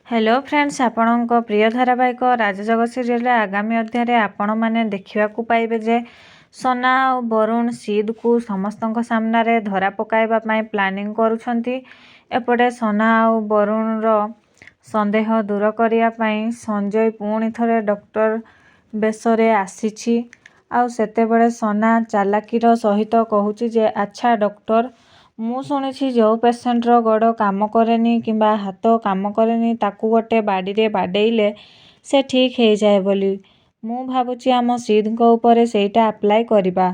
Hello friends आपणक प्रिय धारावाहिक राजजगत serial आगामी अध्याय आपण देखा पाइबे जे सोना और वरुण सिद्ध को समस्त सामने धरा पकाइबा प्लानिंग करुछंती। एपटे सोना और वरुण रो संदेह दूर करने संजय पुणी थरे डॉक्टर बेसरे आसीछि। आउ सेतेबेले सोना चालाकीर सहित कहूची जे अच्छा डॉक्टर मु शुणी जो पेसेंटर गोड़ काम करेनि किंबा हाथ काम करेनि ताकू गोटे बाड़ी रे बाडेइले से ठीक हो जाए बोली मु भावुची आम सिद्ध उपरे सेटा अप्लाई करिबा।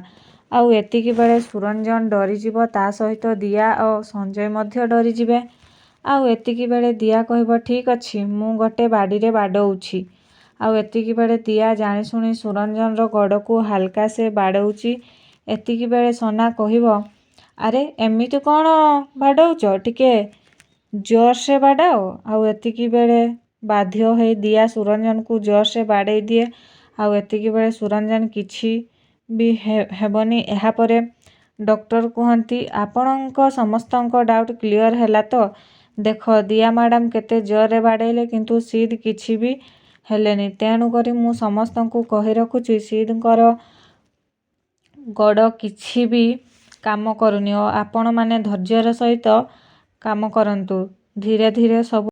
आउ एतिकी बेले सुरंजन डरीजिव ता सहित दिया और संजय मध्य डरीजिवे। आउ एतिकी बेले दिया कहब ठीक अच्छी मु गोटे बाड़ी रे बाडौची। आउ एतिकी बेले दिया जानी शुणी सुरंजन रो गोड़ को हल्का से बाडौची। एतिकी बेले सोना कहब अरे एमिति कौन बाडौच टिके जोर से बाडाओ। आउ एतिकी बेले बाध्य हो दिया सुरंजन को जोर से बाड़े दिए। आउ एतिकी बेले सुरंजन किछि भी हेबनी। एहा परे डॉक्टर कहती आपणक समस्त डाउट क्लियर हैला तो देख दिया मैडम केते जोर रे बाड़ेले किंतु सिद्ध किछि भी हेलेनी तेणु करी मु समस्त को कहि रखुछि सिद्धकर गोड़ किछि भी काम करूनी और आपण माने धैर्यर सहित काम करंतु धीरे धीरे सब